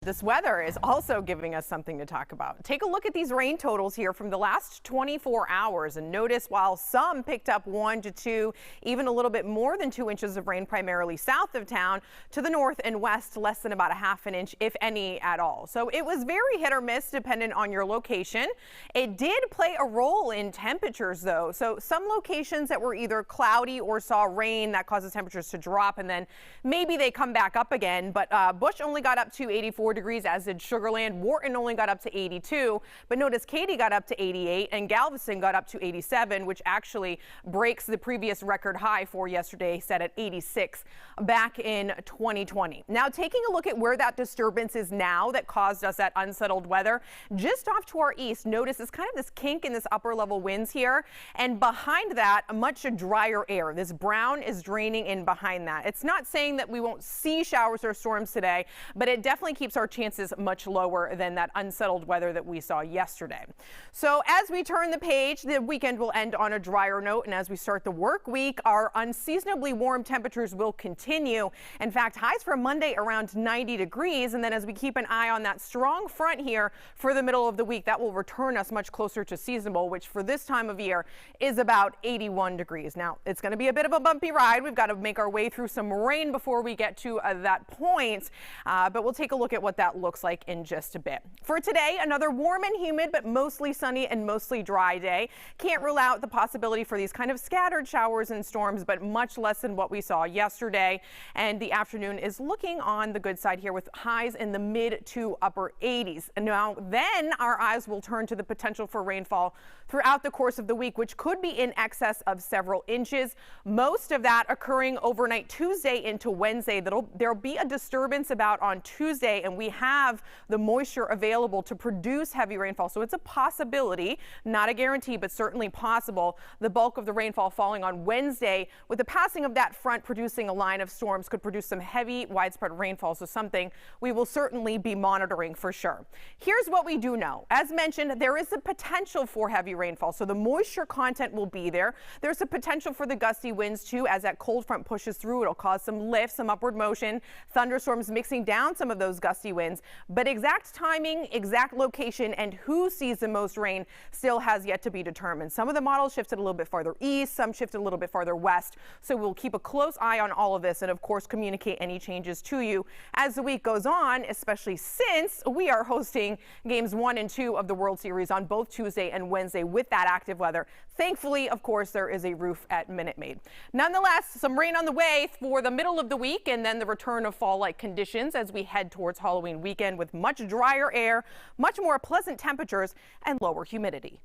This weather is also giving us something to talk about. Take a look at these rain totals here from the last 24 hours and notice while some picked up 1 to 2, even a little bit more than 2 inches of rain primarily south of town, to the north and west less than about a half an inch, if any at all. So it was very hit or miss dependent on your location. It did play a role in temperatures though. So some locations that were either cloudy or saw rain that causes temperatures to drop and then maybe they come back up again. But Bush only got up to 84 degrees, as did Sugar Land. Wharton only got up to 82, but notice Katy got up to 88 and Galveston got up to 87, which actually breaks the previous record high for yesterday, set at 86 back in 2020. Now taking a look at where that disturbance is now that caused us that unsettled weather, just off to our east, notice it's kind of this kink in this upper level winds here, and behind that much drier air. This brown is draining in behind that. It's not saying that we won't see showers or storms today, but it definitely keeps our chances much lower than that unsettled weather that we saw yesterday. So as we turn the page, the weekend will end on a drier note, and as we start the work week, our unseasonably warm temperatures will continue. In fact, highs for Monday around 90 degrees, and then as we keep an eye on that strong front here for the middle of the week, that will return us much closer to seasonable, which for this time of year is about 81 degrees. Now, it's going to be a bit of a bumpy ride. We've got to make our way through some rain before we get to that point, but we'll take a look at what that looks like in just a bit. For today, another warm and humid but mostly sunny and mostly dry day. Can't rule out the possibility for these kind of scattered showers and storms, but much less than what we saw yesterday. And the afternoon is looking on the good side here with highs in the mid to upper 80s. And now then our eyes will turn to the potential for rainfall throughout the course of the week, which could be in excess of several inches. Most of that occurring overnight Tuesday into Wednesday. There'll be a disturbance about on Tuesday, and we have the moisture available to produce heavy rainfall. So it's a possibility, not a guarantee, but certainly possible. The bulk of the rainfall falling on Wednesday, with the passing of that front producing a line of storms, could produce some heavy widespread rainfall. So something we will certainly be monitoring for sure. Here's what we do know. As mentioned, there is a potential for heavy rainfall. So the moisture content will be there. There's a potential for the gusty winds too. As that cold front pushes through, it'll cause some lift, some upward motion, thunderstorms mixing down some of those gusty winds. But exact timing, exact location, and who sees the most rain still has yet to be determined. Some of the models shifted a little bit farther east, some shifted a little bit farther west. So we'll keep a close eye on all of this and of course communicate any changes to you as the week goes on, especially since we are hosting games 1 and 2 of the World Series on both Tuesday and Wednesday with that active weather. Thankfully, of course, there is a roof at Minute Maid. Nonetheless, some rain on the way for the middle of the week and then the return of fall-like conditions as we head towards Halloween weekend with much drier air, much more pleasant temperatures, and lower humidity.